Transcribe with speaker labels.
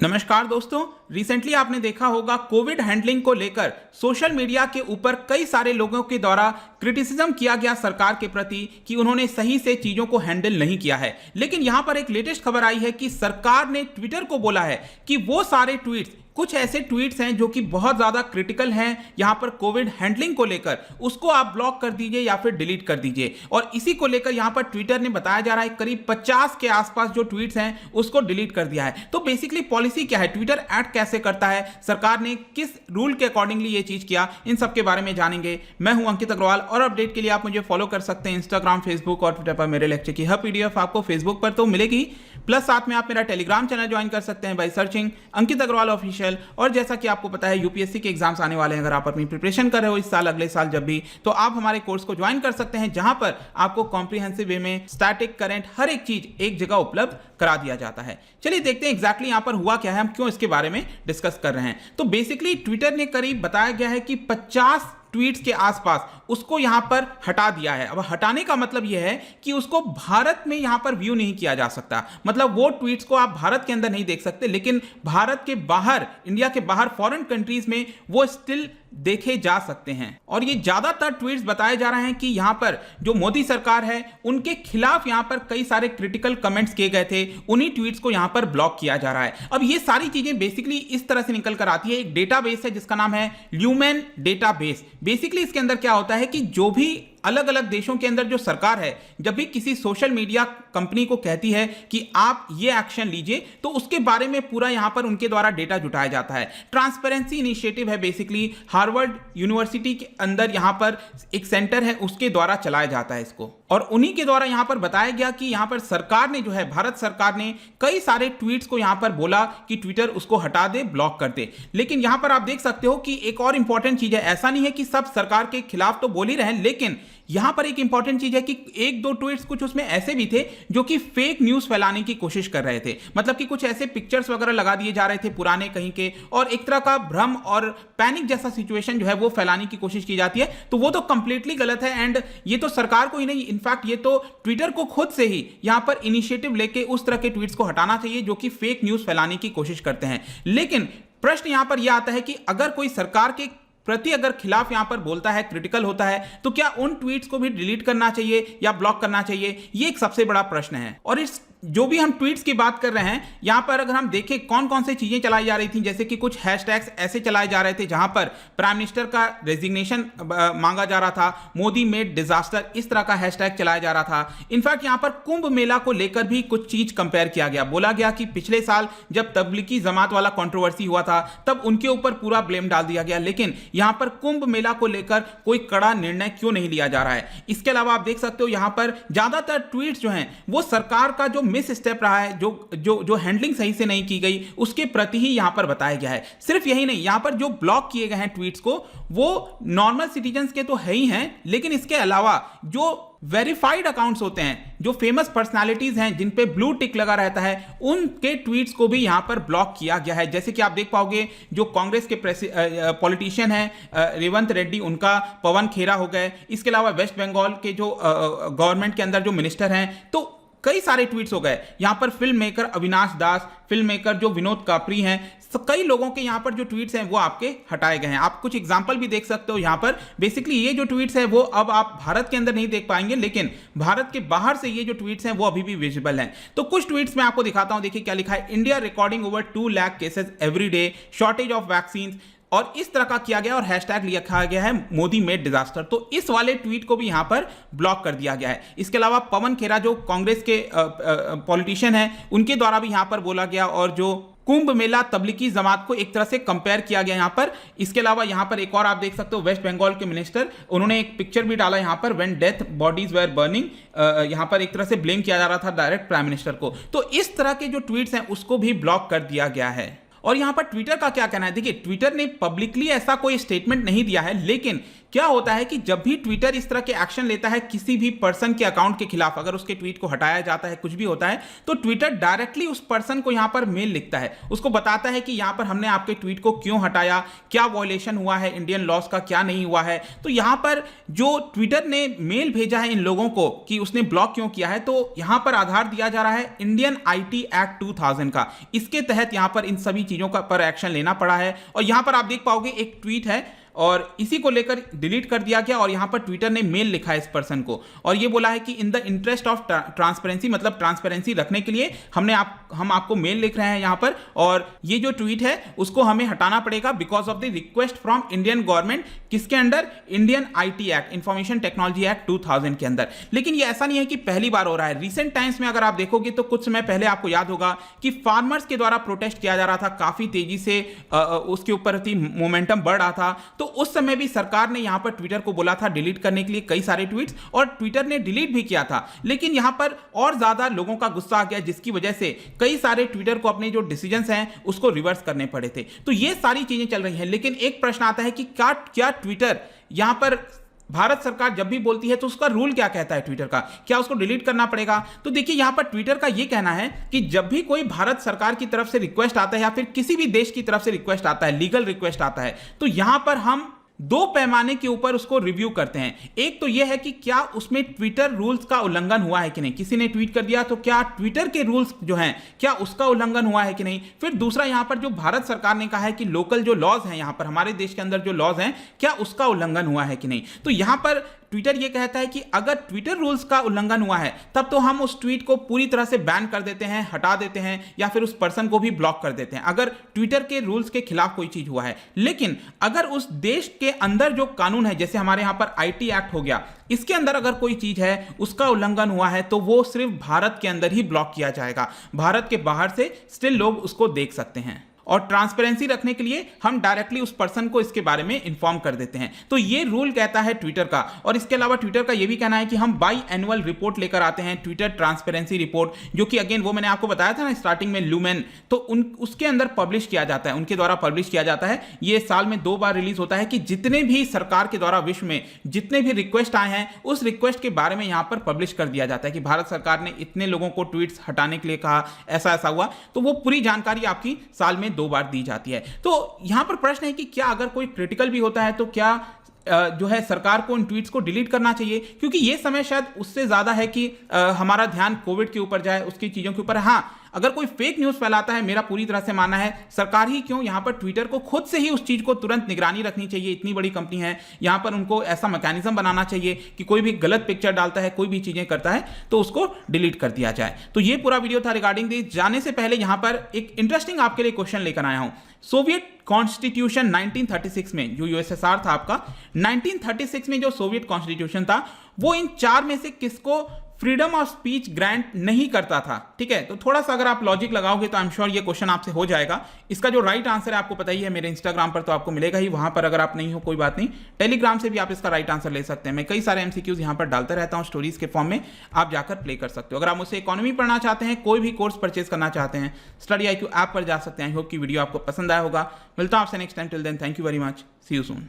Speaker 1: नमस्कार दोस्तों, रिसेंटली आपने देखा होगा कोविड हैंडलिंग को लेकर सोशल मीडिया के ऊपर कई सारे लोगों के द्वारा क्रिटिसिज्म किया गया सरकार के प्रति कि उन्होंने सही से चीजों को हैंडल नहीं किया है। लेकिन यहां पर एक लेटेस्ट खबर आई है कि सरकार ने ट्विटर को बोला है कि वो सारे ट्वीट्स, कुछ ऐसे ट्वीट्स हैं जो कि बहुत ज्यादा क्रिटिकल हैं यहां पर कोविड हैंडलिंग को लेकर, उसको आप ब्लॉक कर दीजिए या फिर डिलीट कर दीजिए। और इसी को लेकर यहां पर ट्विटर ने बताया जा रहा है करीब 50 के आसपास जो ट्वीट्स हैं उसको डिलीट कर दिया है। तो बेसिकली पॉलिसी क्या है, ट्विटर एक्ट कैसे करता है, सरकार ने किस रूल के अकॉर्डिंगली ये चीज किया, इन सब के बारे में जानेंगे। मैं हूं अंकित अग्रवाल और अपडेट के लिए आप मुझे फॉलो कर सकते हैं इंस्टाग्राम, फेसबुक और ट्विटर पर। मेरे लेक्चर की हर पीडीएफ आपको फेसबुक पर तो मिलेगी, प्लस साथ में आप मेरा टेलीग्राम चैनल ज्वाइन कर सकते हैं by searching Ankit Agrawal official. और जैसा कि आपको पता है यूपीएससी के एग्जाम्स आने वाले हैं, अगर आप अपनी प्रिपरेशन कर रहे हो इस साल, अगले साल जब भी, तो आप हमारे कोर्स को ज्वाइन कर सकते हैं जहां पर आपको कॉम्प्रिहेंसिव वे में स्टैटिक, करंट, हर एक चीज एक जगह उपलब्ध करा दिया जाता है। चलिए देखते हैं एग्जैक्टली यहां पर हुआ क्या है, हम क्यों इसके बारे में डिस्कस कर रहे हैं। तो बेसिकली ट्विटर ने करीब बताया गया है कि 50 ट्वीट्स के आसपास उसको यहां पर हटा दिया है। अब हटाने का मतलब यह है कि उसको भारत में यहां पर व्यू नहीं किया जा सकता, मतलब वो ट्वीट्स को आप भारत के अंदर नहीं देख सकते, लेकिन भारत के बाहर, इंडिया के बाहर फॉरेन कंट्रीज में वो स्टिल देखे जा सकते हैं। और ये ज्यादातर ट्वीट्स बताए जा रहे हैं कि यहां पर जो मोदी सरकार है उनके खिलाफ यहां पर कई सारे क्रिटिकल कमेंट्स किए गए थे, उन्हीं ट्वीट्स को यहां पर ब्लॉक किया जा रहा है। अब ये सारी चीजें बेसिकली इस तरह से निकल कर आती है, एक डेटाबेस है जिसका नाम है ल्यूमेन डेटाबेस। बेसिकली इसके अंदर क्या होता है कि जो भी अलग अलग देशों के अंदर जो सरकार है, जब भी किसी सोशल मीडिया कंपनी को कहती है कि आप ये एक्शन लीजिए, तो उसके बारे में पूरा यहां पर उनके द्वारा डेटा जुटाया जाता है। ट्रांसपेरेंसी इनिशिएटिव है बेसिकली, हार्वर्ड यूनिवर्सिटी के अंदर यहां पर एक सेंटर है, उसके द्वारा चलाया जाता है इसको। और उन्हीं के द्वारा यहां पर बताया गया कि यहां पर सरकार ने जो है, भारत सरकार ने कई सारे ट्वीट्स को यहां पर बोला कि ट्विटर उसको हटा दे, ब्लॉक कर दे। लेकिन यहां पर आप देख सकते हो कि एक और इंपॉर्टेंट चीज है, ऐसा नहीं है कि सब सरकार के खिलाफ तो बोल ही रहे हैं, लेकिन यहां पर एक इंपॉर्टेंट चीज है कि एक दो ट्वीट्स कुछ उसमें ऐसे भी थे जो कि फेक न्यूज फैलाने की कोशिश कर रहे थे। मतलब कि कुछ ऐसे पिक्चर्स वगैरह लगा दिए जा रहे थे पुराने कहीं के, और एक तरह का भ्रम और पैनिक जैसा सिचुएशन जो है वो फैलाने की कोशिश की जाती है। तो वो तो कंप्लीटली गलत है। एंड ये तो सरकार को ही नहीं, इनफैक्ट ये तो ट्विटर को खुद से ही यहां पर इनिशिएटिव लेके उस तरह के ट्वीट्स को हटाना चाहिए जो कि फेक न्यूज फैलाने की कोशिश करते हैं। लेकिन प्रश्न यहां पर यह आता है कि अगर कोई सरकार के प्रति अगर खिलाफ यहां पर बोलता है, क्रिटिकल होता है, तो क्या उन ट्वीट्स को भी डिलीट करना चाहिए या ब्लॉक करना चाहिए? ये एक सबसे बड़ा प्रश्न है। और इस जो भी हम ट्वीट्स की बात कर रहे हैं, यहां पर अगर हम देखें कौन कौन से चीजें चलाई जा रही थी, जैसे कि कुछ हैशटैग्स ऐसे चलाए जा रहे थे जहां पर प्राइम मिनिस्टर का रेजिग्नेशन मांगा जा रहा था, मोदी मेड डिजास्टर, इस तरह का हैशटैग चलाया जा रहा था। इनफैक्ट यहां पर कुंभ मेला को लेकर भी कुछ चीज कंपेयर किया गया, बोला गया कि पिछले साल जब तबलीगी जमात वाला कंट्रोवर्सी हुआ था तब उनके ऊपर पूरा ब्लेम डाल दिया गया, लेकिन यहां पर कुंभ मेला को लेकर कोई कड़ा निर्णय क्यों नहीं लिया जा रहा है। इसके अलावा आप देख सकते हो यहां पर ज्यादातर ट्वीट्स जो हैं वो सरकार का जो मिस स्टेप रहा है, जो हैंडलिंग सही से नहीं की गई, उसके प्रति ही यहां पर बताया गया है। सिर्फ यही नहीं, यहां पर जो ब्लॉक किए गए हैं ट्वीट्स को, वो नॉर्मल सिटीजन्स के तो है ही हैं, लेकिन इसके अलावा जो वेरीफाइड अकाउंट्स होते हैं, जो फेमस पर्सनालिटीज हैं जिन पे ब्लू टिक लगा रहता है, उनके ट्वीट्स को भी यहां पर ब्लॉक किया गया है। जैसे कि आप देख पाओगे जो कांग्रेस के पॉलिटिशियन हैं रेवंत रेड्डी, उनका पवन खेरा हो गए। इसके अलावा वेस्ट बंगाल के जो गवर्नमेंट के अंदर जो मिनिस्टर हैं, तो कई सारे ट्वीट्स हो गए। यहां पर फिल्म मेकर अविनाश दास, फिल्म मेकर जो विनोद कापरी हैं, कई लोगों के यहां पर जो ट्वीट्स हैं वो आपके हटाए गए हैं। आप कुछ एग्जांपल भी देख सकते हो यहां पर। बेसिकली ये जो ट्वीट्स हैं वो अब आप भारत के अंदर नहीं देख पाएंगे, लेकिन भारत के बाहर से ये जो ट्वीट्स हैं वो अभी भी विजिबल हैं। तो कुछ ट्वीट्स मैं आपको दिखाता हूं, देखिए क्या लिखा है। India recording over 2 lakh cases every day, shortage of vaccine, और इस तरह का किया गया, और हैशटैग लिखा गया है मोदी मेड डिजास्टर। तो इस वाले ट्वीट को भी यहां पर ब्लॉक कर दिया गया है। इसके अलावा पवन खेरा जो कांग्रेस के पॉलिटिशियन हैं, उनके द्वारा भी यहां पर बोला गया, और जो कुंभ मेला तबलीगी जमात को एक तरह से कंपेयर किया गया यहां पर। इसके अलावा यहां पर एक और आप देख सकते हो, वेस्ट बंगाल के मिनिस्टर, उन्होंने एक पिक्चर भी डाला यहां पर, when death bodies were burning, यहां पर एक तरह से ब्लेम किया जा रहा था डायरेक्ट प्राइम मिनिस्टर को। तो इस तरह के जो ट्वीट्स हैं उसको भी ब्लॉक कर दिया गया है। और यहां पर ट्विटर का क्या कहना है, देखिए ट्विटर ने पब्लिकली ऐसा कोई स्टेटमेंट नहीं दिया है, लेकिन क्या होता है कि जब भी ट्विटर इस तरह के एक्शन लेता है किसी भी पर्सन के अकाउंट के खिलाफ, अगर उसके ट्वीट को हटाया जाता है, कुछ भी होता है, तो ट्विटर डायरेक्टली उस पर्सन को यहां पर मेल लिखता है, उसको बताता है कि यहां पर हमने आपके ट्वीट को क्यों हटाया, क्या वॉयलेशन हुआ है इंडियन लॉज का, क्या नहीं हुआ है। तो यहां पर जो ट्विटर ने मेल भेजा है इन लोगों को कि उसने ब्लॉक क्यों किया है, तो यहां पर आधार दिया जा रहा है इंडियन आईटी एक्ट 2000 का। इसके तहत यहां पर इन सभी चीजों का पर एक्शन लेना पड़ा है। और यहां पर आप देख पाओगे एक ट्वीट है और इसी को लेकर डिलीट कर दिया गया, और यहां पर ट्विटर ने मेल लिखा है इस पर्सन को और ये बोला है कि in the interest of transparency, मतलब ट्रांसपेरेंसी रखने के लिए हम आपको मेल लिख रहे हैं यहां पर, और ये जो ट्वीट है उसको हमें हटाना पड़ेगा because of the request from Indian government, किसके under, Indian IT act, information technology act 2000 के अंदर। लेकिन ये ऐसा नहीं है कि पहली बार हो रहा है, रिसेंट टाइम्स में अगर आप देखोगे तो कुछ समय पहले आपको याद होगा कि फार्मर्स के द्वारा प्रोटेस्ट किया जा रहा था, काफी तेजी से उसके ऊपर मोमेंटम बढ़ रहा था, तो उस समय भी सरकार ने यहां पर ट्विटर को बोला था डिलीट करने के लिए कई सारे ट्वीट्स, और ट्विटर ने डिलीट भी किया था। लेकिन यहां पर और ज्यादा लोगों का गुस्सा आ गया, जिसकी वजह से कई सारे ट्विटर को अपने जो डिसीजंस हैं उसको रिवर्स करने पड़े थे। तो ये सारी चीजें चल रही हैं, लेकिन एक प्रश्न आता है कि क्या ट्विटर यहां पर, भारत सरकार जब भी बोलती है तो उसका रूल क्या कहता है ट्विटर का, क्या उसको डिलीट करना पड़ेगा? तो देखिए यहां पर ट्विटर का यह कहना है कि जब भी कोई भारत सरकार की तरफ से रिक्वेस्ट आता है या फिर किसी भी देश की तरफ से रिक्वेस्ट आता है, लीगल रिक्वेस्ट आता है, तो यहां पर हम दो पैमाने के ऊपर उसको रिव्यू करते हैं। एक तो यह है कि क्या उसमें ट्विटर रूल्स का उल्लंघन हुआ है कि नहीं, किसी ने ट्वीट कर दिया तो क्या ट्विटर के रूल्स जो हैं क्या उसका उल्लंघन हुआ है कि नहीं। फिर दूसरा यहां पर जो भारत सरकार ने कहा है कि लोकल जो लॉज हैं यहां पर हमारे देश के अंदर जो लॉज हैं क्या उसका उल्लंघन हुआ है कि नहीं। तो यहां पर ट्विटर यह कहता है कि अगर ट्विटर रूल्स का उल्लंघन हुआ है तब तो हम उस ट्वीट को पूरी तरह से बैन कर देते हैं, हटा देते हैं, या फिर उस पर्सन को भी ब्लॉक कर देते हैं अगर ट्विटर के रूल्स के खिलाफ कोई चीज हुआ है। लेकिन अगर उस देश के अंदर जो कानून है, जैसे हमारे यहां पर आईटी एक्ट हो गया, इसके अंदर अगर कोई चीज है उसका उल्लंघन हुआ है तो वो सिर्फ भारत के अंदर ही ब्लॉक किया जाएगा, भारत के बाहर से स्टिल लोग उसको देख सकते हैं। और ट्रांसपेरेंसी रखने के लिए हम डायरेक्टली उस पर्सन को इसके बारे में इन्फॉर्म कर देते हैं। तो ये रूल कहता है ट्विटर का। और इसके अलावा ट्विटर का ये भी कहना है कि हम बाई एनुअल रिपोर्ट लेकर आते हैं, ट्विटर ट्रांसपेरेंसी रिपोर्ट, जो कि अगेन वो मैंने आपको बताया था ना स्टार्टिंग में, ल्यूमेन, तो उसके अंदर पब्लिश किया जाता है, उनके द्वारा पब्लिश किया जाता है। ये साल में 2 बार रिलीज होता है कि जितने भी सरकार के द्वारा विश्व में जितने भी रिक्वेस्ट आए हैं उस रिक्वेस्ट के बारे में यहां पर पब्लिश कर दिया जाता है कि भारत सरकार ने इतने लोगों को ट्वीट्स हटाने के लिए कहा, ऐसा ऐसा हुआ, तो वो पूरी जानकारी आपकी साल में 2 बार दी जाती है। तो यहां पर प्रश्न है कि क्या अगर कोई क्रिटिकल भी होता है तो क्या जो है सरकार को इन ट्वीट्स को डिलीट करना चाहिए, क्योंकि ये समय शायद उससे ज्यादा है कि हमारा ध्यान कोविड के ऊपर जाए, उसकी चीजों के ऊपर। हाँ, अगर कोई फेक न्यूज फैलाता है, मेरा पूरी तरह से मानना है सरकार ही क्यों, यहां पर ट्विटर को खुद से ही उस चीज को तुरंत निगरानी रखनी चाहिए। इतनी बड़ी कंपनी है, यहां पर उनको ऐसा मैकेनिज्म बनाना चाहिए कि कोई भी गलत पिक्चर डालता है, कोई भी चीजें करता है तो उसको डिलीट कर दिया जाए। तो ये पूरा वीडियो था रिगार्डिंग दिस। जाने से पहले यहां पर एक इंटरेस्टिंग आपके लिए क्वेश्चन लेकर आया हूं। सोवियत कॉन्स्टिट्यूशन 1936 में, जो यूएसएसआर था आपका, 1936 में जो सोवियत कॉन्स्टिट्यूशन था वो इन 4 में से किसको फ्रीडम ऑफ स्पीच ग्रांट नहीं करता था? ठीक है, तो थोड़ा सा अगर आप लॉजिक लगाओगे तो आई एम श्योर ये क्वेश्चन आपसे हो जाएगा। इसका जो राइट आंसर है आपको पता ही है, मेरे इंस्टाग्राम पर तो आपको मिलेगा ही, वहां पर अगर आप नहीं हो कोई बात नहीं, टेलीग्राम से भी आप इसका राइट आंसर ले सकते हैं। मैं कई सारे एमसीक्यूज यहां पर डालता रहता हूं स्टोरीज के फॉर्म में, आप जाकर प्ले कर सकते हो। अगर आप मुझसे इकोनॉमी पढ़ना चाहते हैं, कोई भी कोर्स परचेज करना चाहते हैं, स्टडी IQ ऐप पर जा सकते हैं। आई होप की वीडियो आपको पसंद आया होगा। मिलता हूं आपसे next time, till then thank you very much, see you soon.